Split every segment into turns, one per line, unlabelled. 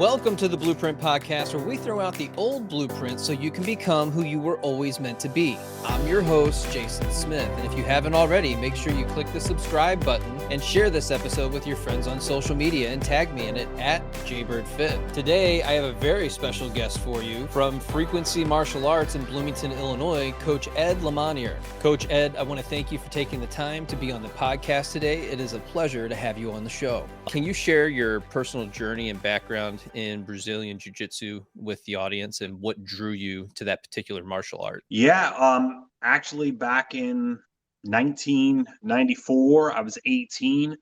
Welcome to the Blueprint Podcast, where we throw out the old blueprint so you can become who you were always meant to be. I'm your host, Jason Smith, and if you haven't already, make sure you click the subscribe button and share this episode with your friends on social media and tag me in it at JBirdFit. Today, I have a very special guest for you from Frequency Martial Arts in Bloomington, Illinois, Coach Ed LeMonnier. Coach Ed, I want to thank you for taking the time to be on the podcast today. It is a pleasure to have you on the show. Can you share your personal journey and background in Brazilian Jiu-Jitsu with the audience and what drew you to that particular martial art?
Yeah, actually back in 1994, I was 18.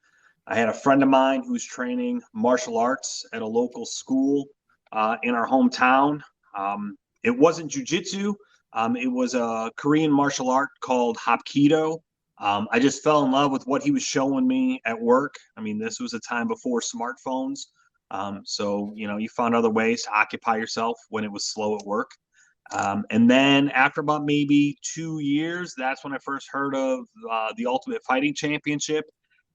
I had a friend of mine who was training martial arts at a local school in our hometown. It wasn't jiu-jitsu. It was a Korean martial art called Hapkido. I just fell in love with what he was showing me at work. I mean, this was a time before smartphones. So, you found other ways to occupy yourself when it was slow at work. And then after about maybe 2 years, that's when I first heard of the Ultimate Fighting Championship.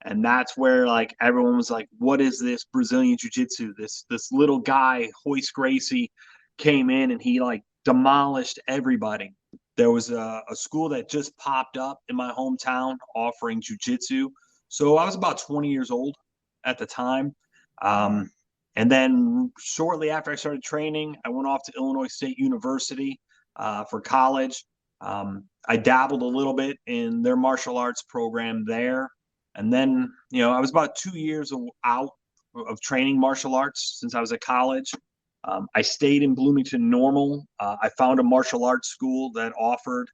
And that's where like everyone was like, what is this Brazilian Jiu-Jitsu? This little guy, Hoist Gracie, came in and he like demolished everybody. There was a school that just popped up in my hometown offering Jiu-Jitsu. So I was about 20 years old at the time. And then shortly after I started training, I went off to Illinois State University for college. I dabbled a little bit in their martial arts program there. And then, I was about 2 years out of training martial arts since I was at college. I stayed in Bloomington Normal. I found a martial arts school that offered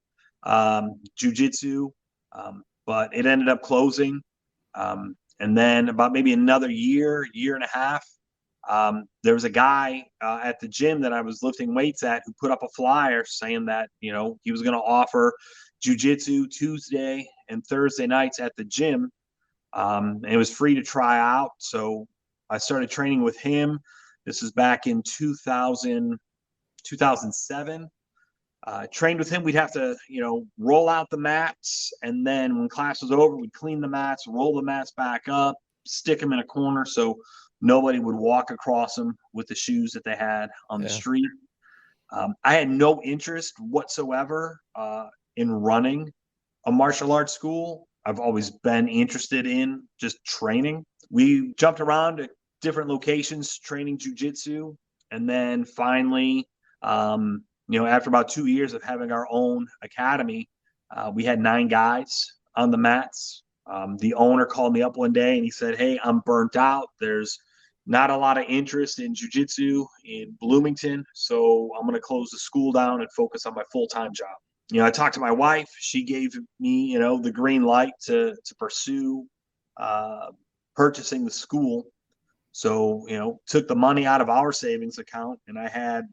jiu-jitsu, but it ended up closing. And then about maybe another year and a half, there was a guy at the gym that I was lifting weights at who put up a flyer saying that, he was going to offer jiu-jitsu Tuesday and Thursday nights at the gym. And it was free to try out. So I started training with him. This is back in 2007. Trained with him. We'd have to, roll out the mats. And then when class was over, we'd clean the mats, roll the mats back up, stick them in a corner so nobody would walk across them with the shoes that they had on the street. I had no interest whatsoever in running a martial arts school. I've always been interested in just training. We jumped around at different locations training jiu-jitsu. And then finally, after about 2 years of having our own academy, we had 9 guys on the mats. The owner called me up one day and he said, "Hey, I'm burnt out. There's not a lot of interest in jiu-jitsu in Bloomington, so I'm going to close the school down and focus on my full-time job." I talked to my wife. She gave me, the green light to pursue purchasing the school. So, took the money out of our savings account, and I had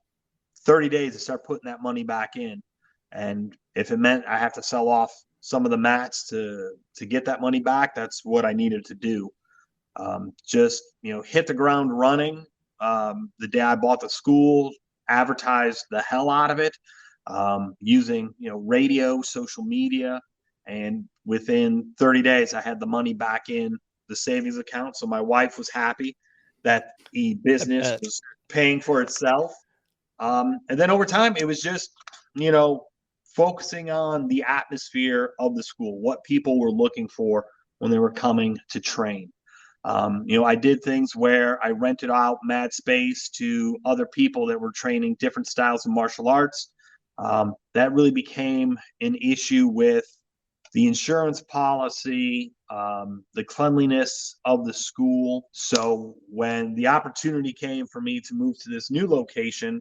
30 days to start putting that money back in. And if it meant I have to sell off some of the mats to get that money back, that's what I needed to do. Just hit the ground running. The day I bought the school, advertised the hell out of it, using radio, social media, and within 30 days I had the money back in the savings account. So my wife was happy that the business was paying for itself. And then over time it was just focusing on the atmosphere of the school, what people were looking for when they were coming to train. I did things where I rented out mat space to other people that were training different styles of martial arts. That really became an issue with the insurance policy, the cleanliness of the school. So when the opportunity came for me to move to this new location,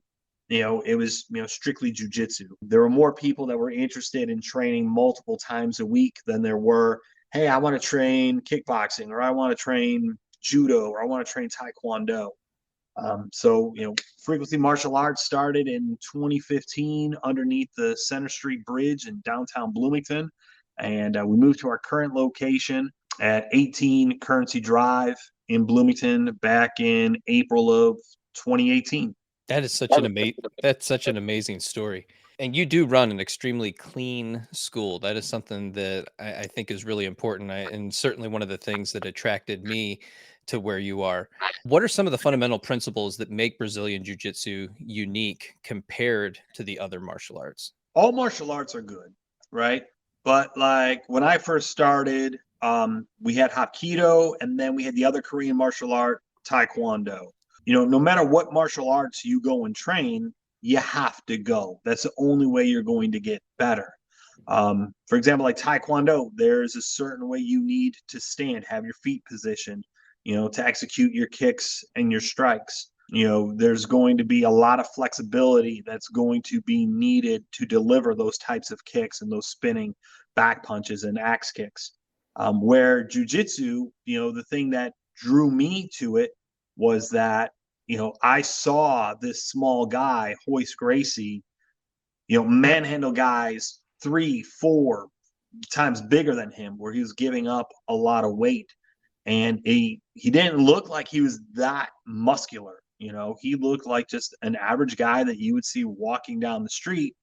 it was, strictly jiu-jitsu. There were more people that were interested in training multiple times a week than there were, hey, I want to train kickboxing, or I want to train judo, or I want to train taekwondo. So, Frequency Martial Arts started in 2015 underneath the Center Street Bridge in downtown Bloomington. And we moved to our current location at 18 Currency Drive in Bloomington back in April of 2018.
That's such an amazing story. And you do run an extremely clean school. That is something that I think is really important. And certainly one of the things that attracted me to where you are. What are some of the fundamental principles that make Brazilian Jiu-Jitsu unique compared to the other martial arts?
All martial arts are good, right? But like when I first started, we had Hapkido, and then we had the other Korean martial art, Taekwondo. No matter what martial arts you go and train, you have to go. That's the only way you're going to get better. For example, like Taekwondo, there's a certain way you need to stand, have your feet positioned, to execute your kicks and your strikes. There's going to be a lot of flexibility that's going to be needed to deliver those types of kicks and those spinning back punches and axe kicks. Where jujitsu, the thing that drew me to it was that, I saw this small guy, Hoist Gracie, manhandle guys 3-4 times bigger than him, where he was giving up a lot of weight. And he didn't look like he was that muscular. He looked like just an average guy that you would see walking down the street,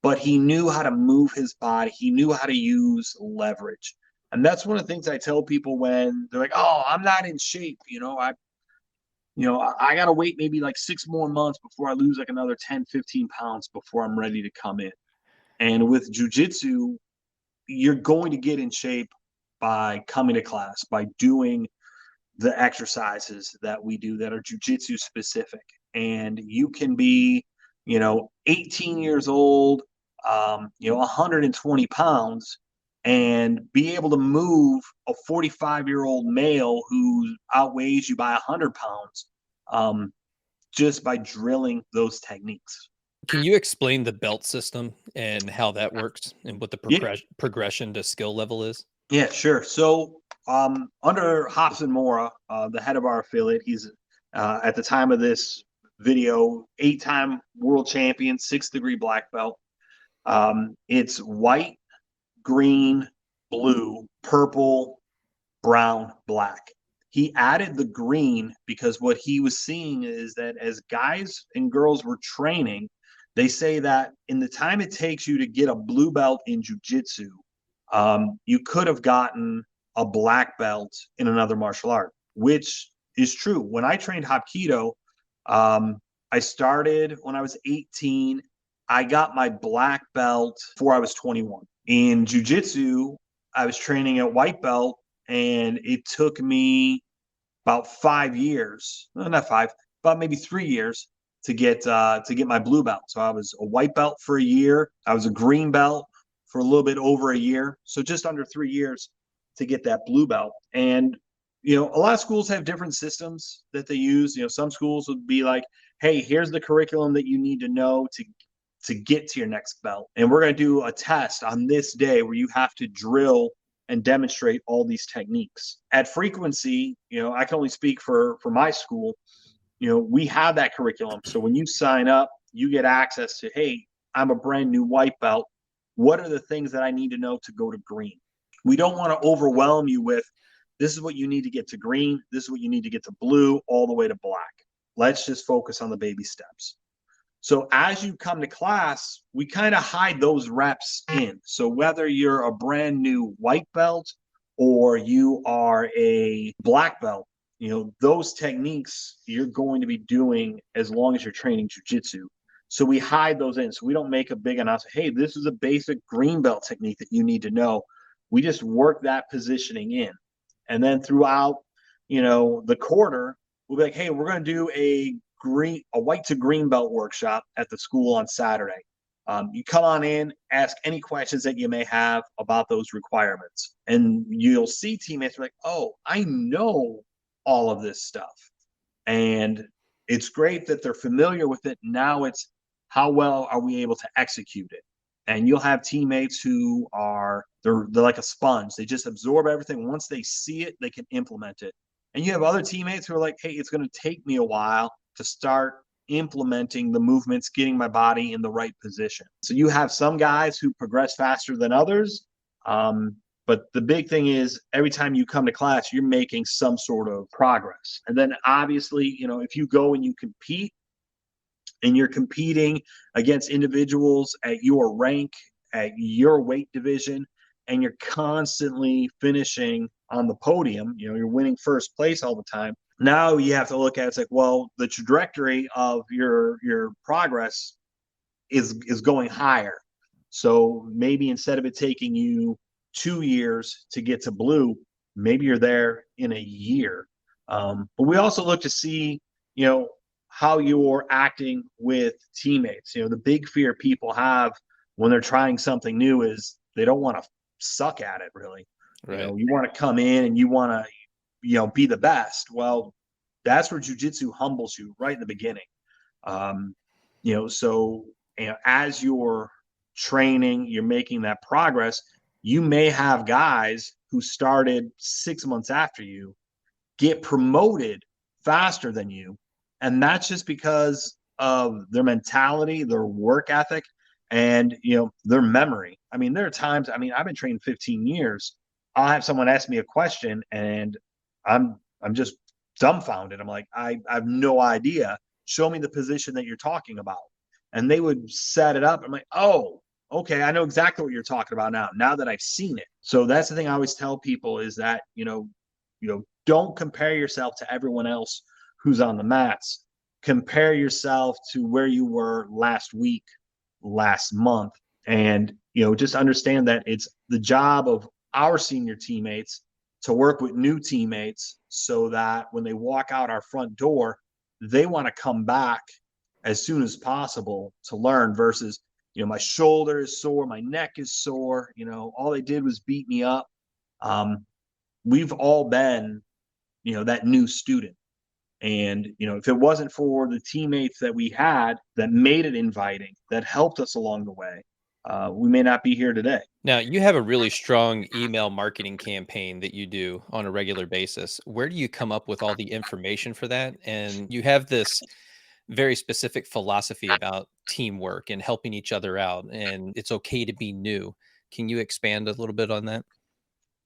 but he knew how to move his body. He knew how to use leverage. And that's one of the things I tell people when they're like, "Oh, I'm not in shape. I got to wait maybe like 6 more months before I lose like another 10, 15 pounds before I'm ready to come in." And with jujitsu, you're going to get in shape by coming to class, by doing the exercises that we do that are jujitsu specific. And you can be, 18 years old, 120 pounds, and be able to move a 45-year-old male who outweighs you by 100 pounds, just by drilling those techniques.
Can you explain the belt system and how that works and what the
Yeah,
progression to skill level is?
yeah, sure. So under Hobson Mora, the head of our affiliate, he's at the time of this video, 8-time world champion, 6th-degree black belt. It's white, green, blue, purple, brown, black. He added the green because what he was seeing is that as guys and girls were training, they say that in the time it takes you to get a blue belt in jiu-jitsu, you could have gotten a black belt in another martial art, which is true. When I trained Hapkido, I started when I was 18. I got my black belt before I was 21. In jiu-jitsu, I was training at white belt, and it took me about 5 years, not five, about maybe 3 years to get my blue belt. So I was a white belt for a year. I was a green belt for a little bit over a year. So just under 3 years to get that blue belt. And, a lot of schools have different systems that they use. Some schools would be like, "Hey, here's the curriculum that you need to know to get to your next belt. And we're going to do a test on this day where you have to drill and demonstrate all these techniques." At Frequency, I can only speak for my school. We have that curriculum. So when you sign up, you get access to, "Hey, I'm a brand new white belt. What are the things that I need to know to go to green?" We don't want to overwhelm you with, "This is what you need to get to green. This is what you need to get to blue, all the way to black." Let's just focus on the baby steps. So as you come to class, we kind of hide those reps in. So whether you're a brand new white belt or you are a black belt, those techniques you're going to be doing as long as you're training jiu-jitsu. So we hide those in. So we don't make a big announcement, "Hey, this is a basic green belt technique that you need to know." We just work that positioning in. And then throughout, the quarter, we'll be like, "Hey, we're going to do a white to green belt workshop at the school on Saturday. You come on in, ask any questions that you may have about those requirements." And you'll see teammates like, "Oh, I know all of this stuff." And it's great that they're familiar with it. Now it's how well are we able to execute it? And you'll have teammates who they're like a sponge. They just absorb everything. Once they see it, they can implement it. And you have other teammates who are like, "Hey, it's going to take me a while to start implementing the movements, getting my body in the right position." So you have some guys who progress faster than others. But the big thing is every time you come to class, you're making some sort of progress. And then obviously, if you go and you compete and you're competing against individuals at your rank, at your weight division, and you're constantly finishing on the podium, you're winning first place all the time. Now you have to look at it's like, well, the trajectory of your progress is going higher. So maybe instead of it taking you 2 years to get to blue, maybe you're there in a year. But we also look to see, how you're acting with teammates. The big fear people have when they're trying something new is they don't want to suck at it, really.
Right.
You want to come in and you want to, be the best. Well, that's where jujitsu humbles you right in the beginning. So as you're training, you're making that progress. You may have guys who started 6 months after you get promoted faster than you, and that's just because of their mentality, their work ethic, and their memory. I mean, there are times. I mean, I've been training 15 years. I'll have someone ask me a question, and I'm just dumbfounded. I'm like, I have no idea. Show me the position that you're talking about. And they would set it up. I'm like, oh, okay, I know exactly what you're talking about now that I've seen it. So that's the thing I always tell people is that, don't compare yourself to everyone else who's on the mats. Compare yourself to where you were last week, last month. And, just understand that it's the job of our senior teammates to work with new teammates so that when they walk out our front door, they want to come back as soon as possible to learn versus, my shoulder is sore, my neck is sore, all they did was beat me up. We've all been, that new student. And, if it wasn't for the teammates that we had that made it inviting, that helped us along the way, we may not be here today.
Now, you have a really strong email marketing campaign that you do on a regular basis. Where do you come up with all the information for that? And you have this very specific philosophy about teamwork and helping each other out, and it's okay to be new. Can you expand a little bit on that?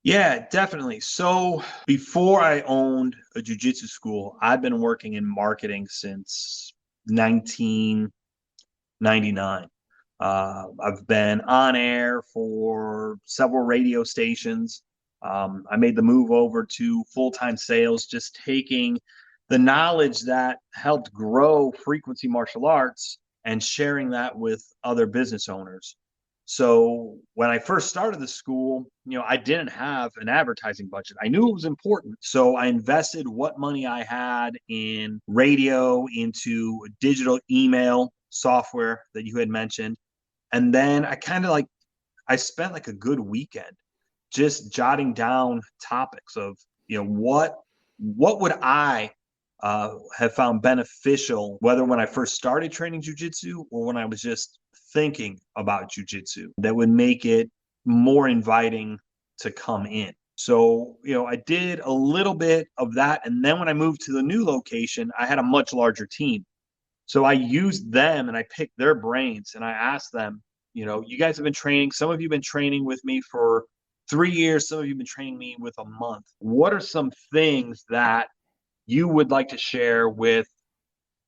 Yeah, definitely. So before I owned a jiu-jitsu school, I've been working in marketing since 1999. I've been on air for several radio stations. I made the move over to full-time sales, just taking the knowledge that helped grow frequency martial arts and sharing that with other business owners. So when I first started the school, I didn't have an advertising budget. I knew it was important. So I invested what money I had in radio, into digital email software that you had mentioned. And then I spent like a good weekend just jotting down topics of, what would I have found beneficial, whether when I first started training jujitsu or when I was just thinking about jujitsu, that would make it more inviting to come in. So, I did a little bit of that. And then when I moved to the new location, I had a much larger team. So I used them and I picked their brains and I asked them, you guys have been training. Some of you have been training with me for 3 years. Some of you have been training me with a month. What are some things that you would like to share with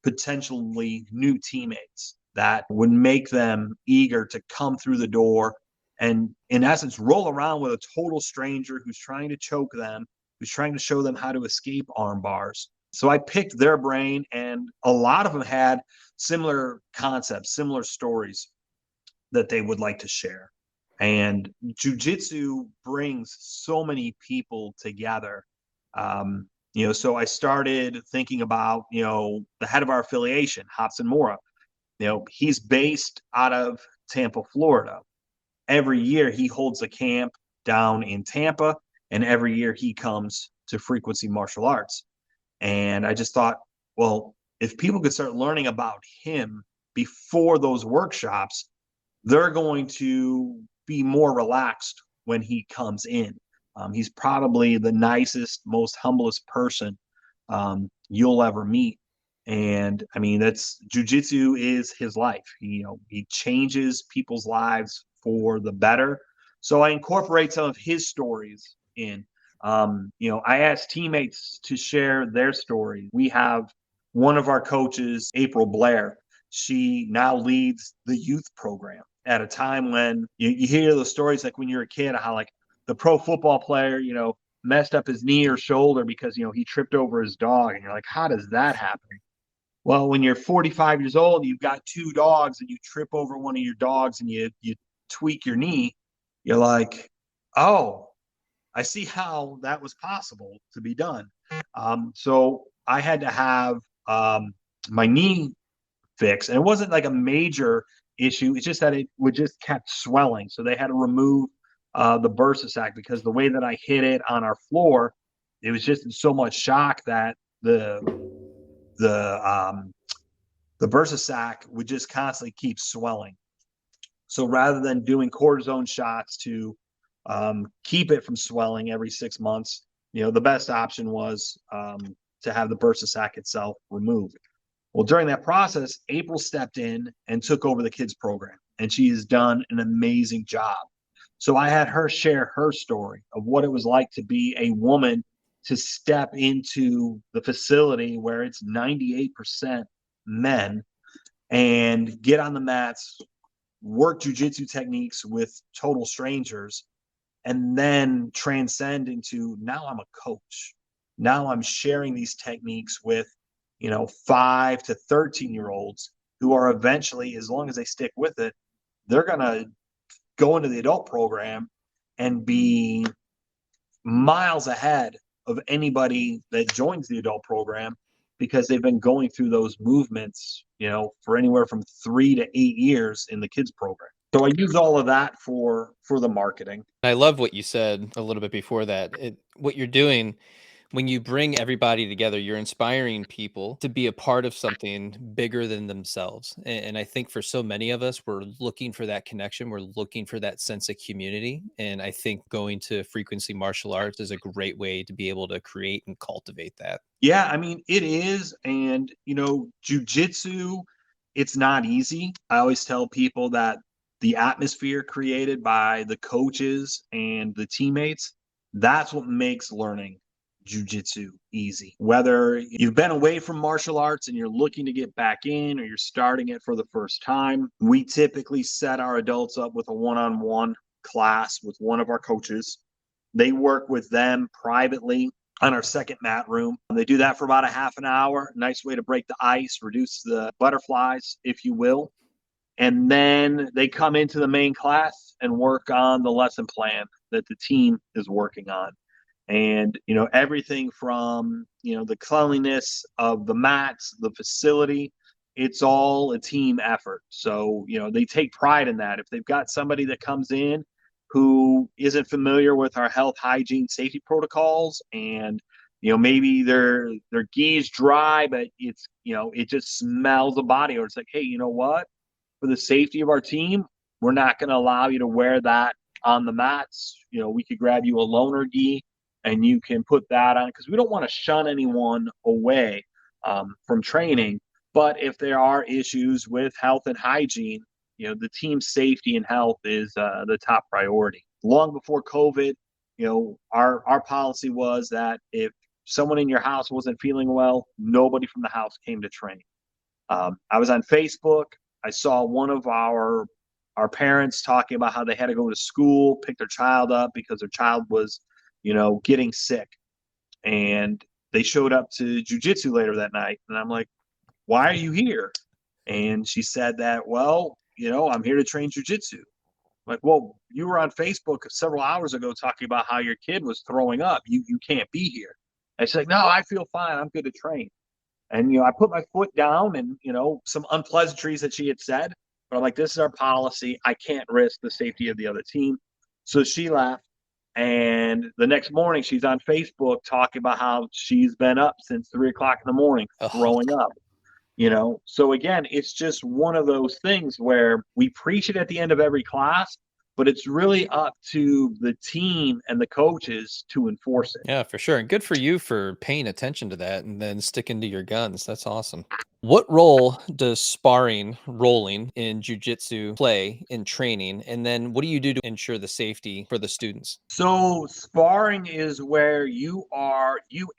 potentially new teammates that would make them eager to come through the door and, in essence, roll around with a total stranger who's trying to choke them, who's trying to show them how to escape arm bars? So I picked their brain, and a lot of them had similar concepts, similar stories that they would like to share. And jujitsu brings so many people together. So I started thinking about, the head of our affiliation, Hobson Mora. He's based out of Tampa, Florida. Every year he holds a camp down in Tampa, and every year he comes to Frequency Martial Arts. And I just thought, well, if people could start learning about him before those workshops, they're going to be more relaxed when he comes in. He's probably the nicest, most humblest person you'll ever meet. And I mean, that's jujitsu is his life. He changes people's lives for the better. So I incorporate some of his stories in. I asked teammates to share their story. We have one of our coaches, April Blair. She now leads the youth program at a time when you hear the stories like when you're a kid, how like the pro football player, messed up his knee or shoulder because, he tripped over his dog. And you're like, how does that happen? Well, when you're 45 years old, you've got two dogs and you trip over one of your dogs and you tweak your knee, you're like, oh, I see how that was possible to be done. So I had to have my knee fixed, and it wasn't like a major issue. It's just that it would just kept swelling. So they had to remove the bursa sac because the way that I hit it on our floor, it was just in so much shock that the bursa sac would just constantly keep swelling. So rather than doing cortisone shots to keep it from swelling every 6 months, the best option was to have the bursa sac itself removed. Well, during that process, April stepped in and took over the kids program, and she has done an amazing job. So I had her share her story of what it was like to be a woman to step into the facility where it's 98% men and get on the mats, work jujitsu techniques with total strangers, and then transcend into, now I'm a coach. Now I'm sharing these techniques with 5 to 13-year-olds who are eventually, as long as they stick with it, they're going to go into the adult program and be miles ahead of anybody that joins the adult program because they've been going through those movements, for anywhere from 3 to 8 years in the kids program. So I use all of that for the marketing.
I love what you said a little bit before that. What you're doing when you bring everybody together, you're inspiring people to be a part of something bigger than themselves. And I think for so many of us, we're looking for that connection. We're looking for that sense of community. And I think going to frequency martial arts is a great way to be able to create and cultivate that.
Yeah, I mean, it is. And, jujitsu, it's not easy. I always tell people that the atmosphere created by the coaches and the teammates, that's what makes learning jujitsu easy. Whether you've been away from martial arts and you're looking to get back in, or you're starting it for the first time, we typically set our adults up with a one-on-one class with one of our coaches. They work with them privately on our second mat room. They do that for about a half an hour. Nice way to break the ice, reduce the butterflies, if you will. And then they come into the main class and work on the lesson plan that the team is working on. And, everything from, the cleanliness of the mats, the facility, it's all a team effort. So, they take pride in that. If they've got somebody that comes in who isn't familiar with our health, hygiene, safety protocols, and, maybe their gi's dry, but it's, it just smells the body, or it's like, hey, you know what? For the safety of our team, we're not going to allow you to wear that on the mats. We could grab you a loaner gi and you can put that on, because we don't want to shun anyone away from training. But if there are issues with health and hygiene, the team's safety and health is the top priority. Long before COVID, our policy was that if someone in your house wasn't feeling well, nobody from the house came to train. I was on Facebook. I saw one of our parents talking about how they had to go to school, pick their child up because their child was, getting sick. And they showed up to jujitsu later that night. And I'm like, why are you here? And she said that, well, I'm here to train jujitsu. Like, well, you were on Facebook several hours ago talking about how your kid was throwing up. You can't be here. And she's like, no, I feel fine. I'm good to train. And, I put my foot down and, some unpleasantries that she had said, but I'm like, this is our policy. I can't risk the safety of the other team. So she left. And the next morning she's on Facebook talking about how she's been up since 3 o'clock in the morning, throwing up, So again, it's just one of those things where we preach it at the end of every class, but it's really up to the team and the coaches to enforce it.
Yeah, for sure. And good for you for paying attention to that and then sticking to your guns. That's awesome. What role does sparring, rolling in jujitsu play in training? And then what do you do to ensure the safety for the students?
So sparring is where you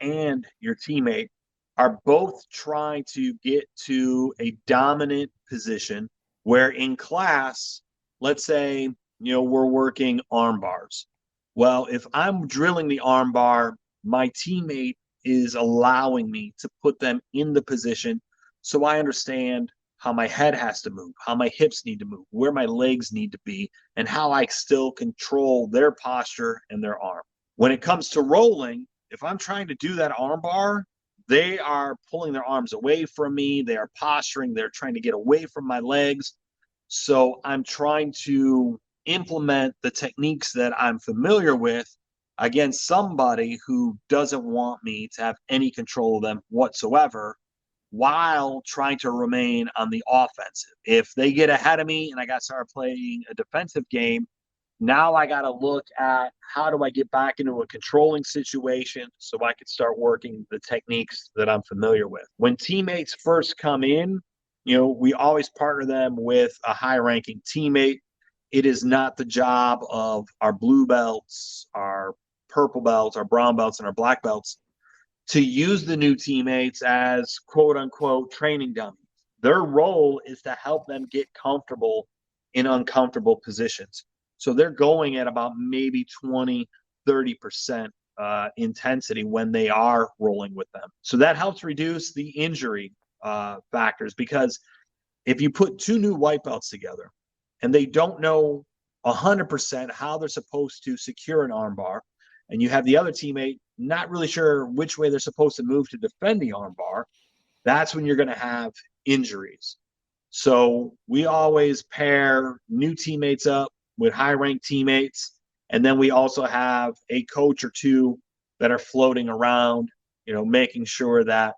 and your teammate are both trying to get to a dominant position, where in class, let's say, we're working arm bars. Well, if I'm drilling the arm bar, my teammate is allowing me to put them in the position so I understand how my head has to move, how my hips need to move, where my legs need to be, and how I still control their posture and their arm. When it comes to rolling, if I'm trying to do that arm bar, they are pulling their arms away from me. They are posturing. They're trying to get away from my legs. So I'm trying to implement the techniques that I'm familiar with against somebody who doesn't want me to have any control of them whatsoever while trying to remain on the offensive. If they get ahead of me and I got to start playing a defensive game, now I got to look at how do I get back into a controlling situation so I can start working the techniques that I'm familiar with. When teammates first come in, we always partner them with a high ranking teammate. It is not the job of our blue belts, our purple belts, our brown belts, and our black belts to use the new teammates as quote unquote training dummies. Their role is to help them get comfortable in uncomfortable positions. So they're going at about maybe 20, 30% intensity when they are rolling with them. So that helps reduce the injury factors, because if you put two new white belts together and they don't know 100% how they're supposed to secure an armbar, and you have the other teammate not really sure which way they're supposed to move to defend the armbar, that's when you're going to have injuries. So we always pair new teammates up with high-ranked teammates, and then we also have a coach or two that are floating around, making sure that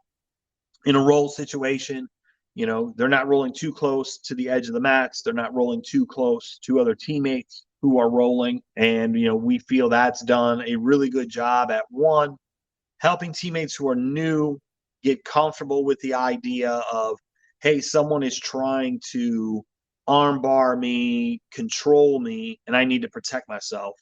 in a roll situation, they're not rolling too close to the edge of the mats. They're not rolling too close to other teammates who are rolling. And, we feel that's done a really good job at, one, helping teammates who are new get comfortable with the idea of, hey, someone is trying to armbar me, control me, and I need to protect myself.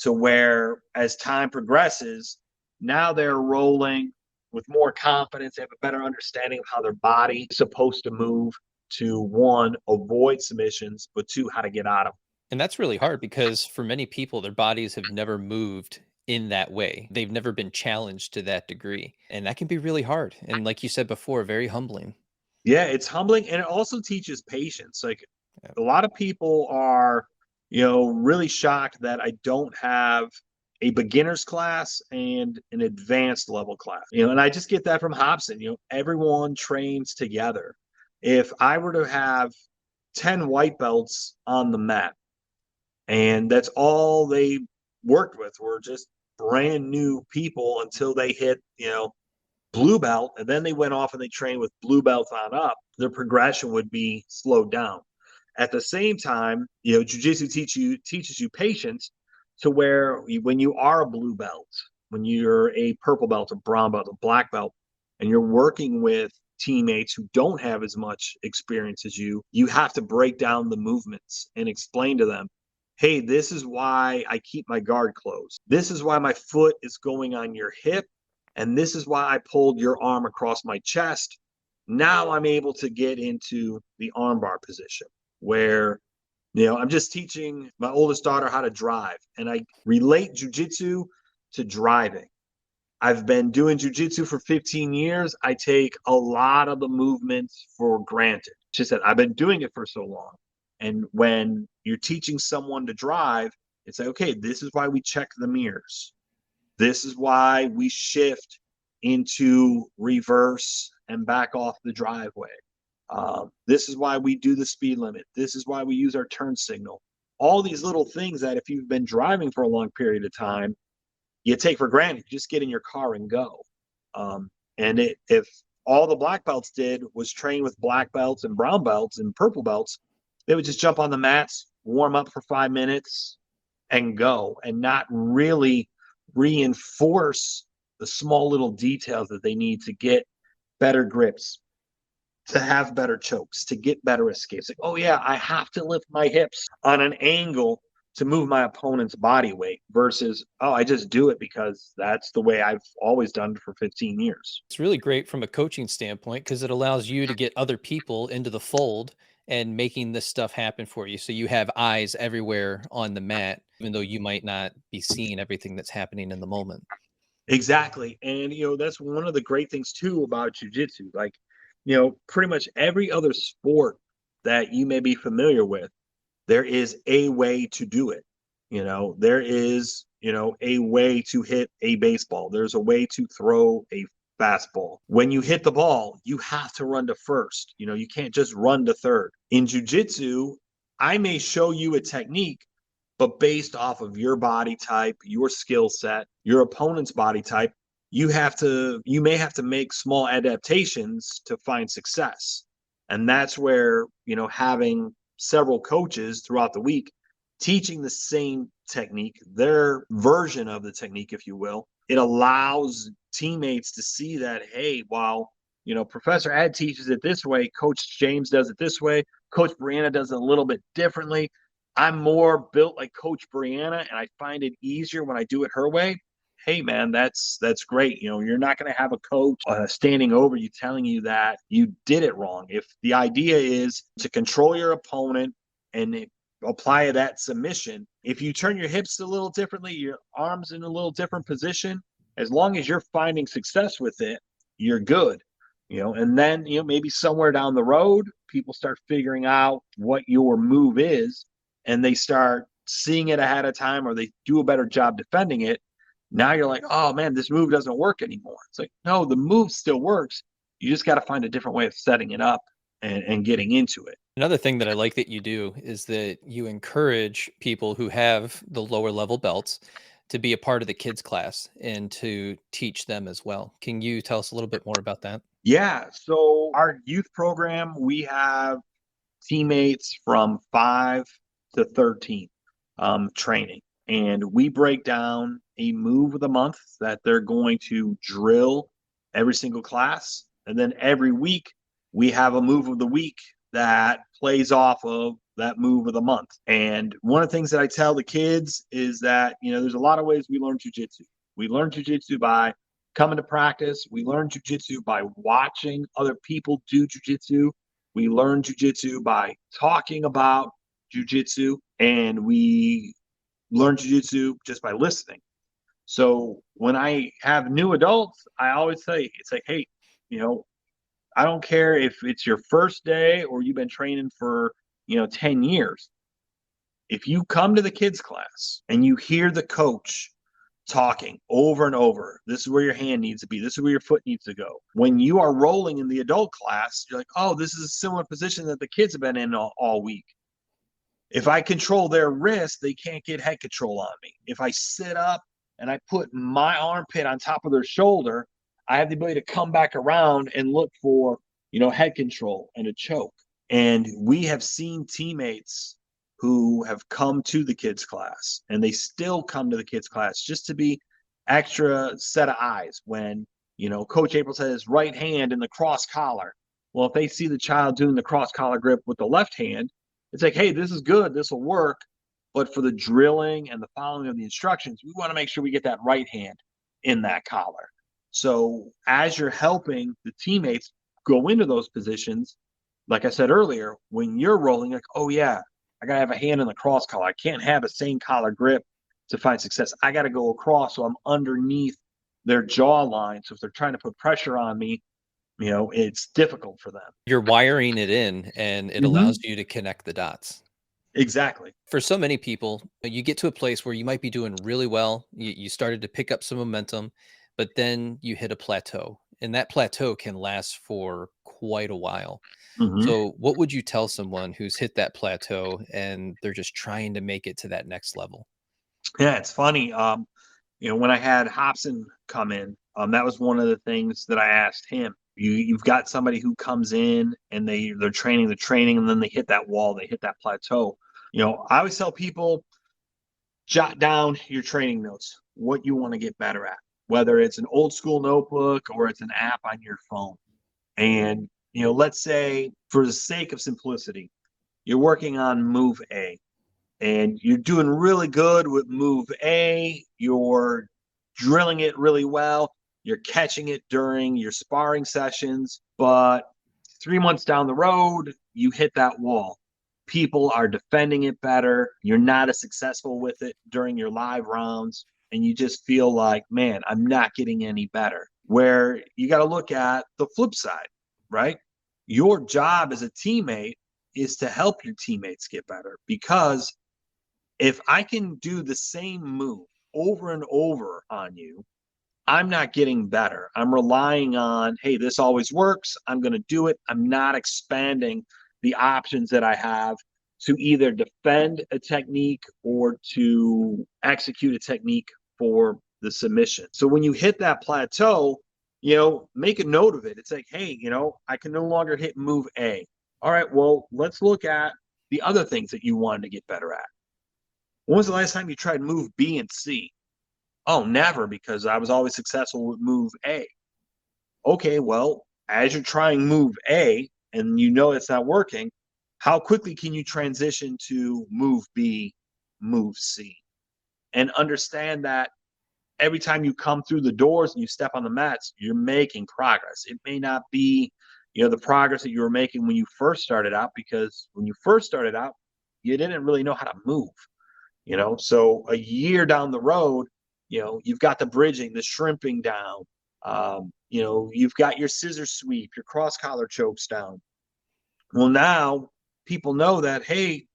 To where, as time progresses, now they're rolling with more confidence. They have a better understanding of how their body is supposed to move to, one, avoid submissions, but two, how to get out of them.
And that's really hard because for many people, their bodies have never moved in that way. They've never been challenged to that degree. And that can be really hard. And like you said before, very humbling.
Yeah, it's humbling, and it also teaches patience. Like,
Yeah.
a lot of people are, really shocked that I don't have a beginner's class and an advanced level class. And I just get that from Hobson. Everyone trains together. If I were to have 10 white belts on the mat and that's all they worked with were just brand new people until they hit, blue belt, and then they went off and they trained with blue belts on up, their progression would be slowed down. At the same time, jiu-jitsu teaches you patience, to where when you are a blue belt, when you're a purple belt, a brown belt, a black belt, and you're working with teammates who don't have as much experience as you have to break down the movements and explain to them, hey, this is why I keep my guard closed. This is why my foot is going on your hip. And this is why I pulled your arm across my chest. Now I'm able to get into the armbar position where, I'm just teaching my oldest daughter how to drive, and I relate jujitsu to driving. I've been doing jujitsu for 15 years. I take a lot of the movements for granted. She said, I've been doing it for so long. And when you're teaching someone to drive, it's like, okay, this is why we check the mirrors. This is why we shift into reverse and back off the driveway. This is why we do the speed limit. This is why we use our turn signal. All these little things that if you've been driving for a long period of time, you take for granted. You just get in your car and go. If all the black belts did was train with black belts and brown belts and purple belts, they would just jump on the mats, warm up for 5 minutes, and go, and not really reinforce the small little details that they need to get better grips, to have better chokes, to get better escapes. Like, oh yeah, I have to lift my hips on an angle to move my opponent's body weight, versus, oh, I just do it because that's the way I've always done it for 15 years.
It's really great from a coaching standpoint because it allows you to get other people into the fold and making this stuff happen for you. So you have eyes everywhere on the mat, even though you might not be seeing everything that's happening in the moment.
Exactly. And, that's one of the great things too about jujitsu. Like, pretty much every other sport that you may be familiar with, there is a way to do it. There is, a way to hit a baseball. There's a way to throw a fastball. When you hit the ball, you have to run to first. You can't just run to third. In jujitsu, I may show you a technique, but based off of your body type, your skill set, your opponent's body type, you may have to make small adaptations to find success. And that's where, having several coaches throughout the week teaching the same technique, their version of the technique, if you will, it allows teammates to see that, hey, while, Professor Ed teaches it this way, Coach James does it this way, Coach Brianna does it a little bit differently. I'm more built like Coach Brianna, and I find it easier when I do it her way. Hey, man, that's great. You're not going to have a coach standing over you telling you that you did it wrong. If the idea is to control your opponent and apply that submission, if you turn your hips a little differently, your arms in a little different position, as long as you're finding success with it, you're good. And then, maybe somewhere down the road, people start figuring out what your move is, and they start seeing it ahead of time, or they do a better job defending it. Now you're like, oh man, this move doesn't work anymore. It's like, no, the move still works. You just got to find a different way of setting it up and getting into it.
Another thing that I like that you do is that you encourage people who have the lower level belts to be a part of the kids class and to teach them as well. Can you tell us a little bit more about that?
Yeah. So our youth program, we have teammates from 5 to 13 training. And we break down a move of the month that they're going to drill every single class. And then every week, we have a move of the week that plays off of that move of the month. And one of the things that I tell the kids is that, there's a lot of ways we learn jujitsu. We learn jujitsu by coming to practice. We learn jujitsu by watching other people do jujitsu. We learn jujitsu by talking about jujitsu, and we learn jujitsu just by listening. So when I have new adults, I always say, it's like, hey, I don't care if it's your first day or you've been training for, 10 years. If you come to the kids class and you hear the coach talking over and over, this is where your hand needs to be, this is where your foot needs to go. When you are rolling in the adult class, you're like, oh, this is a similar position that the kids have been in all week. If I control their wrist, they can't get head control on me. If I sit up and I put my armpit on top of their shoulder, I have the ability to come back around and look for, head control and a choke. And we have seen teammates who have come to the kids class, and they still come to the kids class just to be extra set of eyes when, Coach April says right hand in the cross collar. Well, if they see the child doing the cross collar grip with the left hand, it's like, hey, this is good, this will work. But for the drilling and the following of the instructions, we want to make sure we get that right hand in that collar. So as you're helping the teammates go into those positions, like I said earlier, when you're rolling, like, oh yeah, I got to have a hand in the cross collar. I can't have a same collar grip to find success. I got to go across so I'm underneath their jaw line. So if they're trying to put pressure on me, it's difficult for them.
You're wiring it in, and it allows you to connect the dots.
Exactly.
For so many people, you get to a place where you might be doing really well. You started to pick up some momentum, but then you hit a plateau, and that plateau can last for quite a while. So what would you tell someone who's hit that plateau and they're just trying to make it to that next level?
Yeah, it's funny. When I had Hobson come in, that was one of the things that I asked him. You've got somebody who comes in and they're training the training, and then they hit that wall, they hit that plateau. I always tell people, jot down your training notes, what you want to get better at, whether it's an old school notebook or it's an app on your phone. And, let's say for the sake of simplicity, you're working on move A and you're doing really good with move A. You're drilling it really well. You're catching it during your sparring sessions, but 3 months down the road, you hit that wall. People are defending it better. You're not as successful with it during your live rounds. And you just feel like, man, I'm not getting any better. Where you got to look at the flip side, right? Your job as a teammate is to help your teammates get better, because if I can do the same move over and over on you, I'm not getting better. I'm relying on, hey, this always works. I'm going to do it. I'm not expanding the options that I have to either defend a technique or to execute a technique for the submission. So when you hit that plateau, make a note of it. It's like, hey, I can no longer hit move A. All right, well, let's look at the other things that you wanted to get better at. When was the last time you tried move B and C? Oh, never, because I was always successful with move A. Okay, well, as you're trying move A and it's not working, how quickly can you transition to move B, move C? And understand that every time you come through the doors and you step on the mats, you're making progress. It may not be, the progress that you were making when you first started out, because when you first started out, you didn't really know how to move, So a year down the road, you've got the bridging, the shrimping down. You've got your scissor sweep, your cross collar chokes down. Well, now people know that, hey,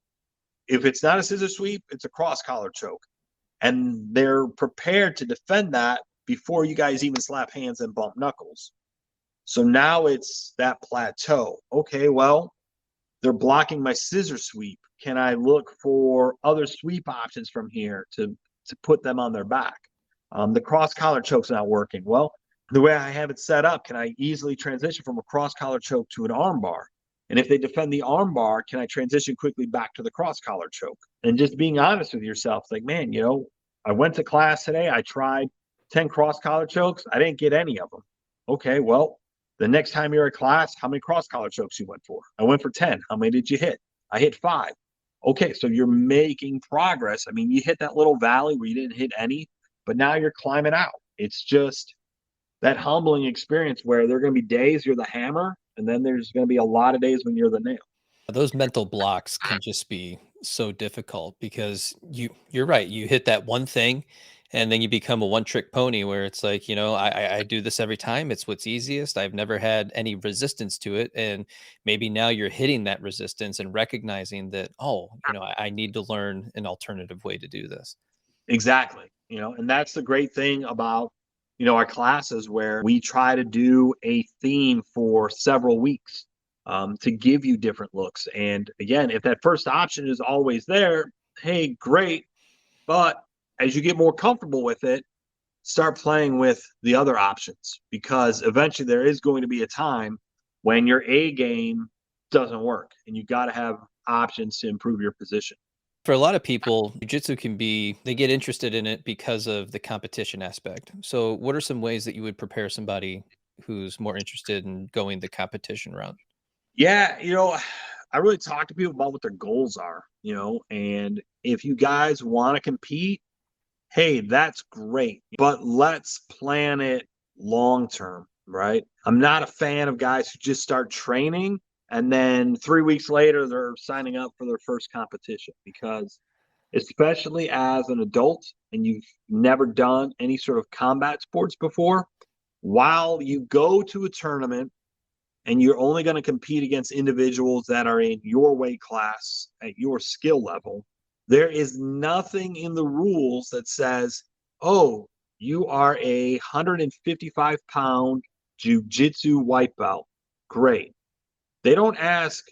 if it's not a scissor sweep, it's a cross collar choke. And they're prepared to defend that before you guys even slap hands and bump knuckles. So now it's that plateau. Okay, well, they're blocking my scissor sweep. Can I look for other sweep options from here to put them on their back? The cross collar choke's not working. Well, the way I have it set up, can I easily transition from a cross collar choke to an arm bar? And if they defend the arm bar, can I transition quickly back to the cross collar choke? And just being honest with yourself, like, man, I went to class today. I tried 10 cross collar chokes. I didn't get any of them. Okay, well, the next time you're at class, how many cross collar chokes you went for? I went for 10. How many did you hit? I hit 5. Okay, so you're making progress. I mean, you hit that little valley where you didn't hit any, but now you're climbing out. It's just that humbling experience where there are going to be days you're the hammer, and then there's going to be a lot of days when you're the nail.
Those mental blocks can just be so difficult because you're right. You hit that one thing and then you become a one trick pony where it's like, I do this every time. It's what's easiest. I've never had any resistance to it. And maybe now you're hitting that resistance and recognizing that, oh, I need to learn an alternative way to do this.
Exactly. And that's the great thing about, our classes, where we try to do a theme for several weeks to give you different looks. And again, if that first option is always there, hey, great. But as you get more comfortable with it, start playing with the other options, because eventually there is going to be a time when your A game doesn't work and you got to have options to improve your position.
For a lot of people, jiu-jitsu they get interested in it because of the competition aspect. So what are some ways that you would prepare somebody who's more interested in going the competition route?
Yeah, I really talk to people about what their goals are, and if you guys want to compete, hey, that's great, but let's plan it long term, right? I'm not a fan of guys who just start training and then 3 weeks later they're signing up for their first competition, because especially as an adult and you've never done any sort of combat sports before, while you go to a tournament and you're only going to compete against individuals that are in your weight class at your skill level, there is nothing in the rules that says, oh, you are a 155-pound jiu-jitsu white belt. Great. They don't ask,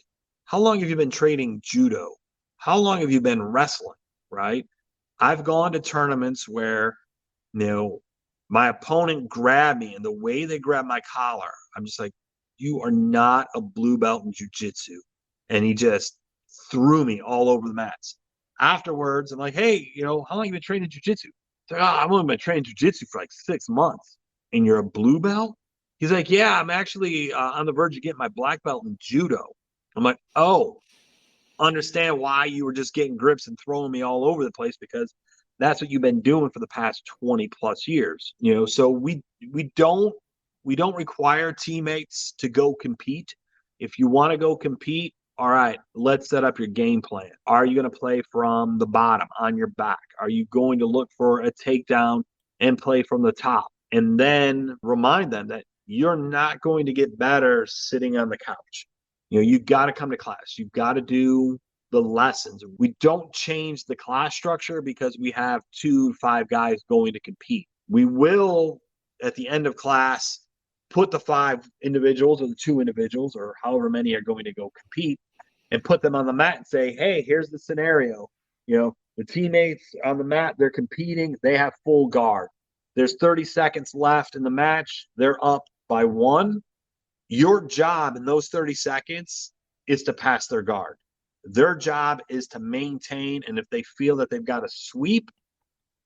how long have you been training judo? How long have you been wrestling, right? I've gone to tournaments where, my opponent grabbed me, and the way they grab my collar, I'm just like, you are not a blue belt in jiu-jitsu. And he just threw me all over the mats. Afterwards, I'm like, hey, how long have you been training jiu-jitsu? He's like, oh, I've only been training jiu-jitsu for like 6 months. And you're a blue belt? He's like, yeah, I'm actually on the verge of getting my black belt in judo. I'm like, oh, understand why you were just getting grips and throwing me all over the place, because that's what you've been doing for the past 20 plus years. So we don't require teammates to go compete. If you want to go compete, all right, let's set up your game plan. Are you going to play from the bottom on your back? Are you going to look for a takedown and play from the top? And then remind them that you're not going to get better sitting on the couch. You've got to come to class. You've got to do the lessons. We don't change the class structure because we have 2 to 5 guys going to compete. We will, at the end of class, put the 5 individuals or the 2 individuals or however many are going to go compete and put them on the mat and say, hey, here's the scenario. The teammates on the mat, they're competing. They have full guard. There's 30 seconds left in the match. They're up by 1. Your job in those 30 seconds is to pass their guard. Their job is to maintain. And if they feel that they've got a sweep,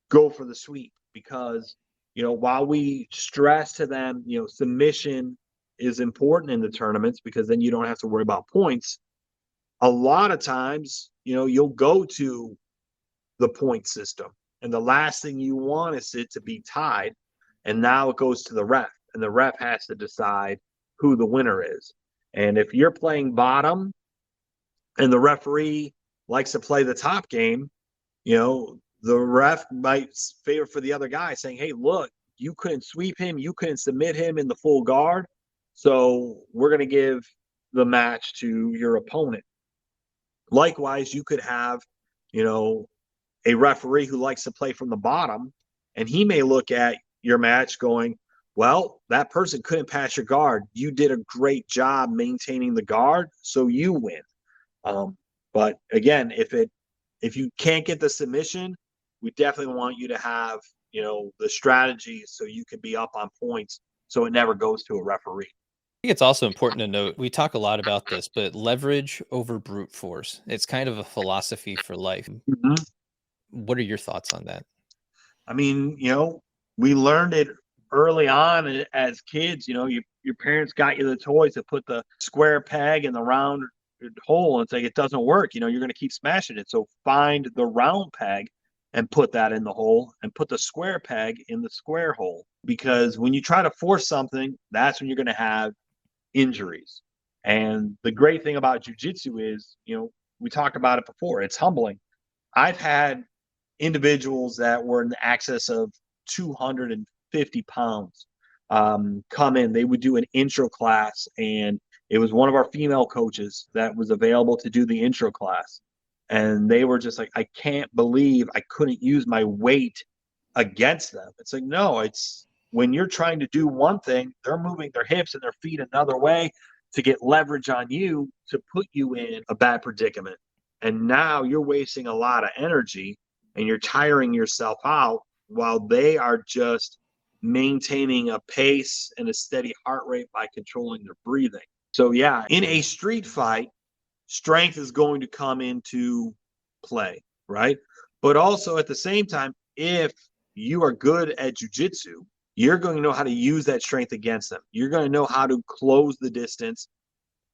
go for the sweep. Because while we stress to them, submission is important in the tournaments because then you don't have to worry about points. A lot of times, you'll go to the point system, and the last thing you want is it to be tied. And now it goes to the ref, and the ref has to decide who the winner is. And if you're playing bottom and the referee likes to play the top game, the ref might favor for the other guy saying, hey, look, you couldn't sweep him. You couldn't submit him in the full guard. So we're going to give the match to your opponent. Likewise, you could have, a referee who likes to play from the bottom, and he may look at your match going, well, that person couldn't pass your guard. You did a great job maintaining the guard, so you win. But again, if you can't get the submission, we definitely want you to have, the strategies so you can be up on points so it never goes to a referee.
I think it's also important to note, we talk a lot about this, but leverage over brute force. It's kind of a philosophy for life.
Mm-hmm.
What are your thoughts on that?
I mean, we learned it early on as kids. Your parents got you the toys that put the square peg in the round hole and say it doesn't work. You're going to keep smashing it. So find the round peg and put that in the hole and put the square peg in the square hole. Because when you try to force something, that's when you're going to have injuries. And the great thing about jiu-jitsu is, we talked about it before, it's humbling. I've had individuals that were in the excess of 250 pounds come in. They would do an intro class, and it was one of our female coaches that was available to do the intro class. And they were just like, I can't believe I couldn't use my weight against them. It's like, no, it's when you're trying to do one thing, they're moving their hips and their feet another way to get leverage on you to put you in a bad predicament. And now you're wasting a lot of energy and you're tiring yourself out while they are just maintaining a pace and a steady heart rate by controlling their breathing. So yeah, in a street fight, strength is going to come into play, right? But also at the same time, if you are good at jiu-jitsu, you're going to know how to use that strength against them. You're going to know how to close the distance,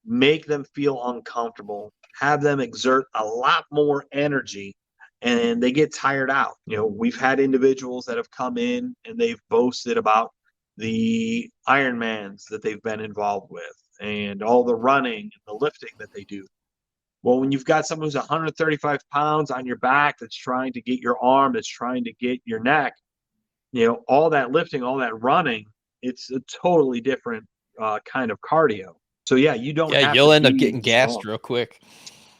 make them feel uncomfortable, have them exert a lot more energy, and they get tired out. We've had individuals that have come in and they've boasted about the Ironmans that they've been involved with and all the running and the lifting that they do. Well, when you've got someone who's 135 pounds on your back that's trying to get your arm, that's trying to get your neck, all that lifting, all that running, it's a totally different kind of cardio. So yeah, you don't have
you'll
to
end up
be
getting gassed
strong
real quick.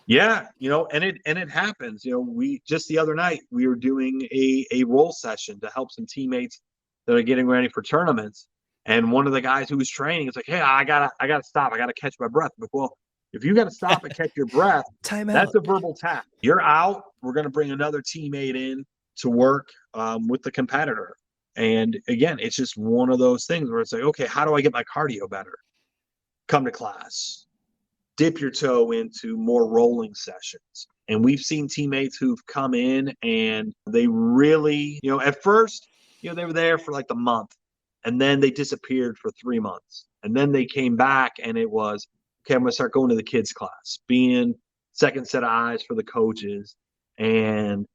Yeah, and it happens. We just the other night we were doing a roll session to help some teammates that are getting ready for tournaments. And one of the guys who was training is like, hey, I gotta stop. I gotta catch my breath. I'm like, well, if you gotta stop and catch your breath,
Time out.
that's a verbal tap. You're out. We're gonna bring another teammate in to work with the competitor. And again, it's just one of those things where it's like, okay, how do I get my cardio better? Come to class. Dip your toe into more rolling sessions. And we've seen teammates who've come in and they really, at first, they were there for like the month and then they disappeared for 3 months. And then they came back and it was, okay, I'm going to start going to the kids class, being second set of eyes for the coaches. And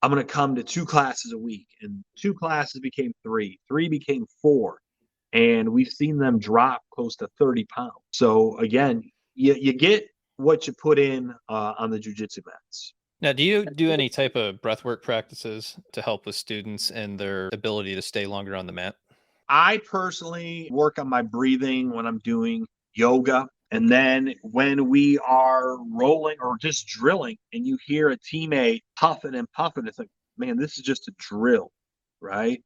I'm going to come to 2 classes a week. And 2 classes became 3, 3 became 4. And we've seen them drop close to 30 pounds. So again, you get what you put in on the jiu-jitsu mats.
Now, do you do any type of breathwork practices to help with students and their ability to stay longer on the mat?
I personally work on my breathing when I'm doing yoga. And then when we are rolling or just drilling and you hear a teammate puffing and puffing, it's like, man, this is just a drill, right?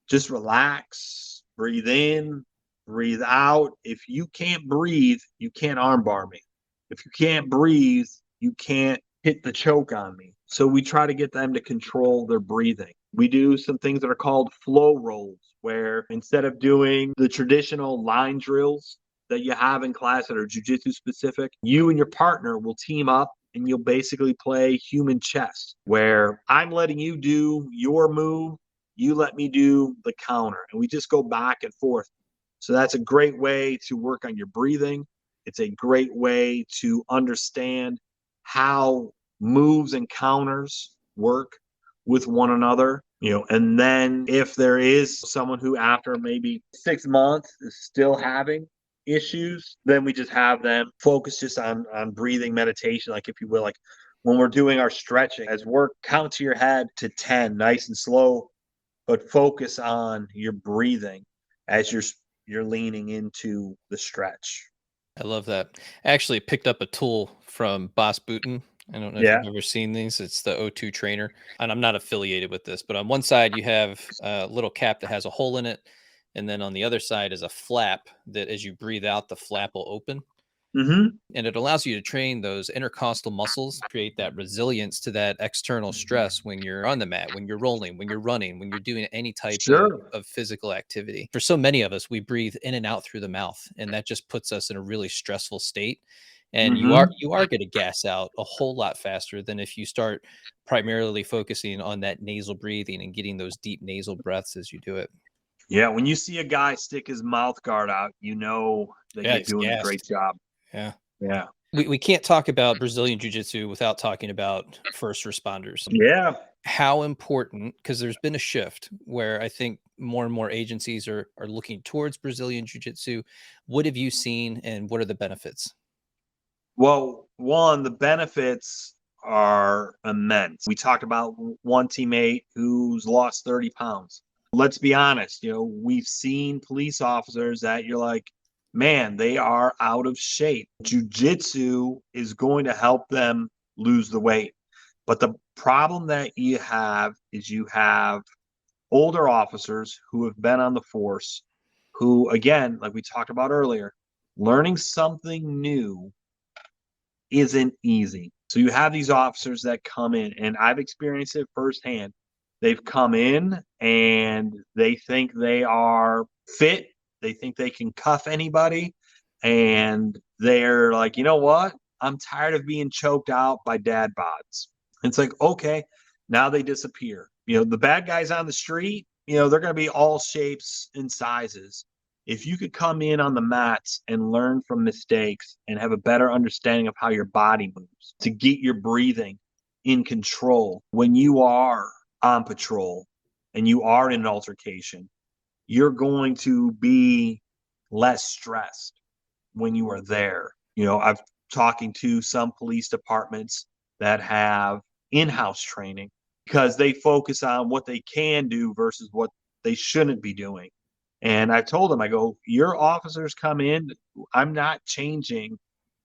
Just relax, breathe in, breathe out. If you can't breathe, you can't armbar me. If you can't breathe, you can't hit the choke on me. So we try to get them to control their breathing. We do some things that are called flow rolls, where instead of doing the traditional line drills that you have in class that are jujitsu specific, you and your partner will team up and you'll basically play human chess, where I'm letting you do your move, you let me do the counter, and we just go back and forth. So that's a great way to work on your breathing. It's a great way to understand how moves and counters work with one another, and then if there is someone who after maybe 6 months is still having issues, then we just have them focus just on breathing meditation, like if you will, like when we're doing our stretching, as work, count to your head to 10, nice and slow, but focus on your breathing as you're leaning into the stretch.
I love that. I actually picked up a tool from Boss Booten. I don't know if
Yeah.
you've ever seen these. It's the O2 trainer. And I'm not affiliated with this, but on one side you have a little cap that has a hole in it. And then on the other side is a flap that as you breathe out, the flap will open.
Mm-hmm.
And it allows you to train those intercostal muscles, create that resilience to that external stress when you're on the mat, when you're rolling, when you're running, when you're doing any type
Sure.
of physical activity. For so many of us, we breathe in and out through the mouth, and that just puts us in a really stressful state. And you are
Mm-hmm.
you are going to gas out a whole lot faster than if you start primarily focusing on that nasal breathing and getting those deep nasal breaths as you do it.
Yeah, when you see a guy stick his mouth guard out, you know that
Yeah,
you're
he's
doing a great
gassed.
job.
Yeah.
Yeah.
We can't talk about Brazilian Jiu Jitsu without talking about first responders.
Yeah.
How important, because there's been a shift where I think more and more agencies are looking towards Brazilian Jiu Jitsu. What have you seen and what are the benefits?
Well, one, the benefits are immense. We talked about one teammate who's lost 30 pounds. Let's be honest, we've seen police officers that you're like, man, they are out of shape. Jiu-jitsu is going to help them lose the weight. But the problem that you have is you have older officers who have been on the force, who, again, like we talked about earlier, learning something new isn't easy. So you have these officers that come in, and I've experienced it firsthand. They've come in and they think they are fit. They think they can cuff anybody. And they're like, you know what? I'm tired of being choked out by dad bods. It's like, okay, now they disappear. The bad guys on the street, they're going to be all shapes and sizes. If you could come in on the mats and learn from mistakes and have a better understanding of how your body moves to get your breathing in control when you are on patrol and you are in an altercation, you're going to be less stressed when you are there. I've talking to some police departments that have in-house training because they focus on what they can do versus what they shouldn't be doing. And I told them, I go, your officers come in, I'm not changing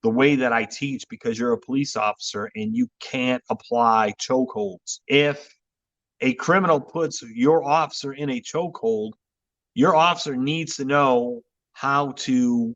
the way that I teach because you're a police officer and you can't apply chokeholds. If a criminal puts your officer in a chokehold, your officer needs to know how to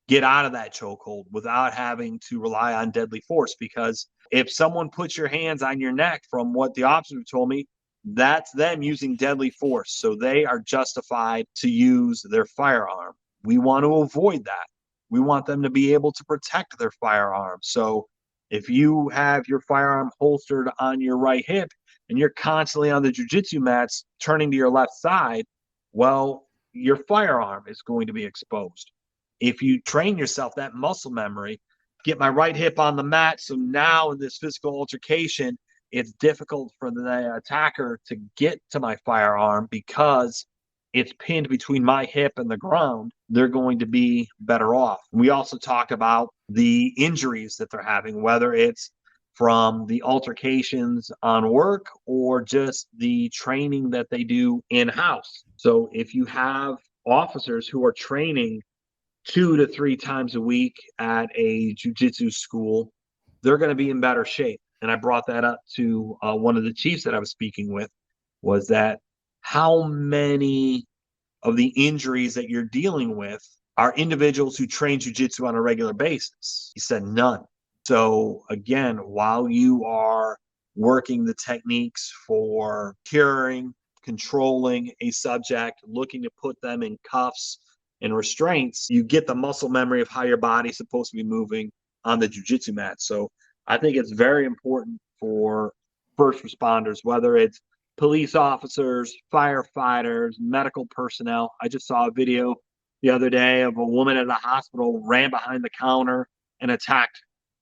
get out of that chokehold without having to rely on deadly force. Because if someone puts your hands on your neck, from what the officer told me, that's them using deadly force. So they are justified to use their firearm. We want to avoid that. We want them to be able to protect their firearm. So if you have your firearm holstered on your right hip and you're constantly on the jiu-jitsu mats turning to your left side, well, your firearm is going to be exposed. If you train yourself that muscle memory, get my right hip on the mat. So now in this physical altercation, it's difficult for the attacker to get to my firearm because it's pinned between my hip and the ground. They're going to be better off. We also talked about the injuries that they're having, whether it's from the altercations on work or just the training that they do in-house. So if you have officers who are training 2 to 3 times a week at a jiu-jitsu school, they're going to be in better shape. And I brought that up to one of the chiefs that I was speaking with, was that how many of the injuries that you're dealing with are individuals who train jiu-jitsu on a regular basis? He said none. So again, while you are working the techniques for curing, controlling a subject, looking to put them in cuffs and restraints, you get the muscle memory of how your body's supposed to be moving on the jiu-jitsu mat. So I think it's very important for first responders, whether it's police officers, firefighters, medical personnel. I just saw a video the other day of a woman at a hospital ran behind the counter and attacked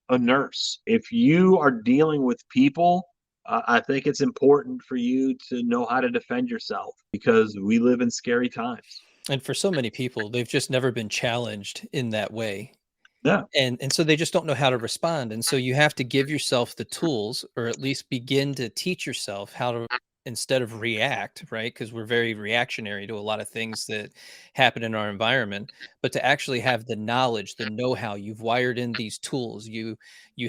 a nurse. If you are dealing with people, I think it's important for you to know how to defend yourself, because we live in scary times.
And for so many people, they've just never been challenged in that way.
Yeah.
And so they just don't know how to respond. And so you have to give yourself the tools, or at least begin to teach yourself how to, instead of react, right? Because we're very reactionary to a lot of things that happen in our environment, but to actually have the knowledge, the know-how. You've wired in these tools. You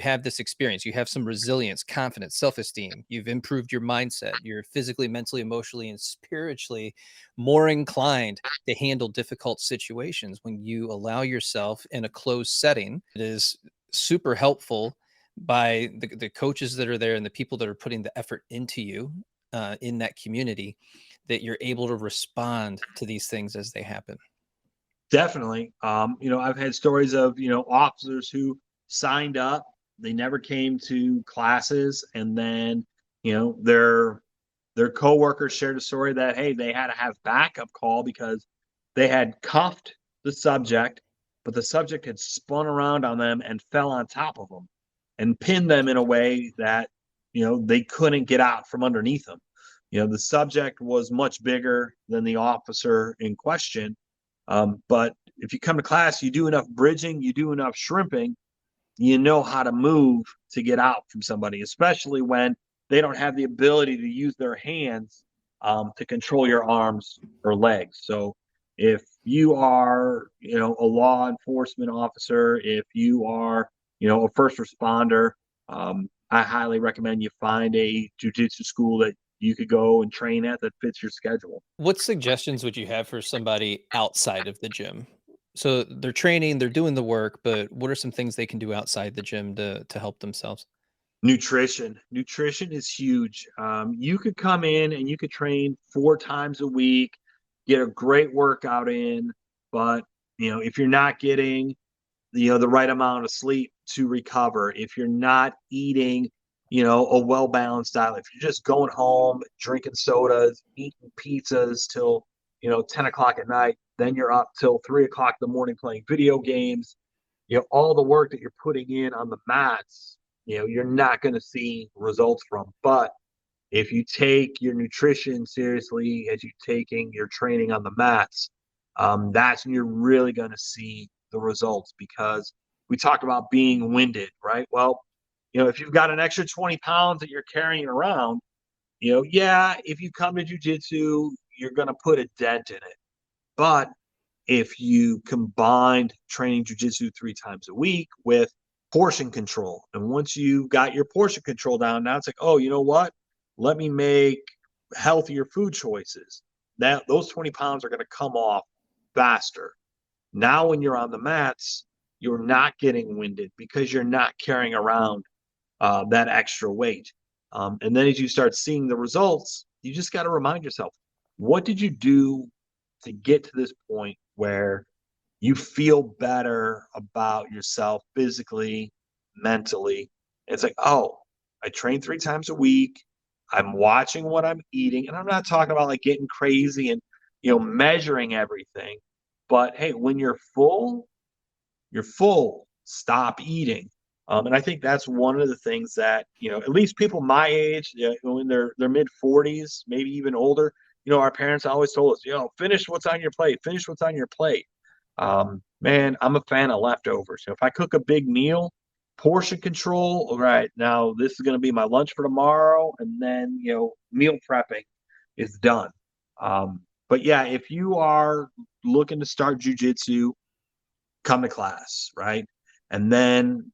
have this experience, you have some resilience, confidence, self-esteem, you've improved your mindset, you're physically, mentally, emotionally, and spiritually more inclined to handle difficult situations when you allow yourself in a closed setting. It is super helpful by the coaches that are there and the people that are putting the effort into you in that community, that you're able to respond to these things as they happen.
Definitely. I've had stories of, officers who signed up, they never came to classes, and then, their coworkers shared a story that, hey, they had to have backup call because they had cuffed the subject, but the subject had spun around on them and fell on top of them and pinned them in a way that, they couldn't get out from underneath them. The subject was much bigger than the officer in question. But if you come to class, you do enough bridging, you do enough shrimping, you know how to move to get out from somebody, especially when they don't have the ability to use their hands to control your arms or legs. So if you are, a law enforcement officer, if you are, a first responder, I highly recommend you find a jiu-jitsu school that you could go and train at that fits your schedule.
What suggestions would you have for somebody outside of the gym? So they're training, they're doing the work, but what are some things they can do outside the gym to help themselves?
Nutrition is huge. You could come in and you could train 4 times a week, get a great workout in, but if you're not getting the right amount of sleep to recover, if you're not eating a well balanced diet, if you're just going home drinking sodas, eating pizzas till 10 o'clock at night, then you're up till 3 o'clock in the morning playing video games, all the work that you're putting in on the mats, you're not going to see results from. But if you take your nutrition seriously as you're taking your training on the mats, that's when you're really going to see the results. Because we talked about being winded, right? Well, if you've got an extra 20 pounds that you're carrying around, yeah, if you come to jujitsu, you're going to put a dent in it. But if you combined training jujitsu 3 times a week with portion control, and once you got your portion control down, now it's like, oh, you know what? Let me make healthier food choices. That those 20 pounds are going to come off faster. Now, when you're on the mats, you're not getting winded because you're not carrying around that extra weight. And then as you start seeing the results, you just got to remind yourself, what did you do to get to this point where you feel better about yourself physically, mentally? It's like, oh, I train 3 times a week. I'm watching what I'm eating. And I'm not talking about like getting crazy and, measuring everything. But hey, when you're full, you're full. Stop eating. And I think that's one of the things that, at least people my age, in their mid 40s, maybe even older, our parents always told us, finish what's on your plate, finish what's on your plate. Man, I'm a fan of leftovers. So if I cook a big meal, portion control, all right, now this is going to be my lunch for tomorrow, and then meal prepping is done. But yeah, if you are looking to start jujitsu, come to class, right? And then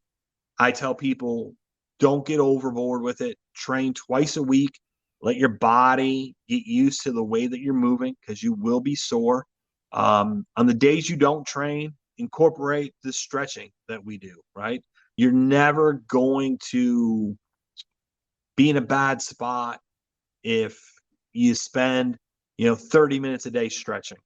I tell people, don't get overboard with it. Train twice a week. Let your body get used to the way that you're moving because you will be sore. On the days you don't train, incorporate the stretching that we do, right? You're never going to be in a bad spot if you spend, 30 minutes a day stretching.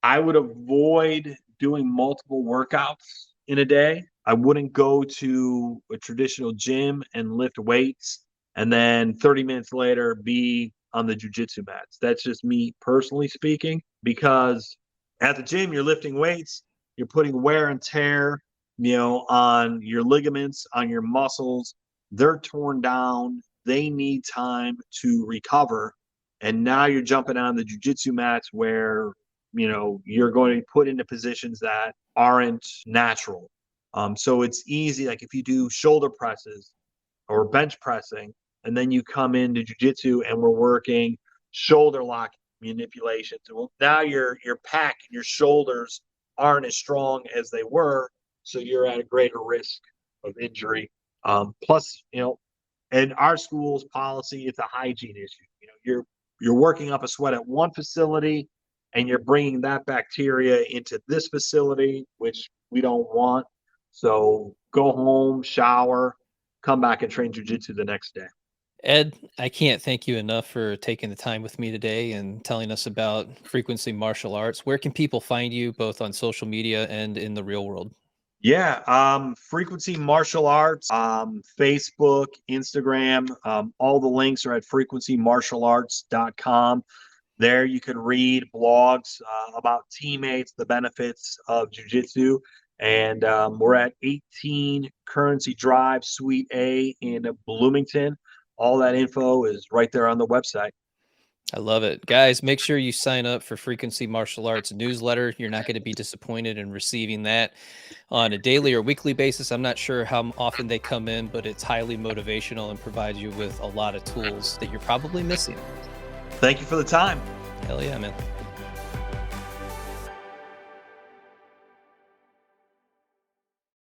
I would avoid doing multiple workouts in a day. I wouldn't go to a traditional gym and lift weights and then 30 minutes later be on the jujitsu mats. That's just me personally speaking, because at the gym, you're lifting weights, you're putting wear and tear, on your ligaments, on your muscles. They're torn down. They need time to recover. And now you're jumping on the jujitsu mats where you're going to be put into positions that aren't natural. So it's easy. Like if you do shoulder presses or bench pressing, and then you come into jujitsu and we're working shoulder lock manipulations. Well, now your pec and your shoulders aren't as strong as they were, so you're at a greater risk of injury. Plus, in our school's policy, it's a hygiene issue. You're working up a sweat at one facility, and you're bringing that bacteria into this facility, which we don't want. So go home, shower, come back and train jujitsu the next day.
Ed, I can't thank you enough for taking the time with me today and telling us about frequency martial arts. Where can people find you both on social media and in the real world?
Yeah, Frequency Martial Arts, Facebook, Instagram, all the links are at frequencymartialarts.com. There you can read blogs about teammates, the benefits of jiu-jitsu. And we're at 18 Currency Drive, Suite A in Bloomington. All that info is right there on the website.
I love it. Guys, make sure you sign up for Frequency Martial Arts newsletter. You're not going to be disappointed in receiving that on a daily or weekly basis. I'm not sure how often they come in, but it's highly motivational and provides you with a lot of tools that you're probably missing.
Thank you for the time.
Hell yeah, man.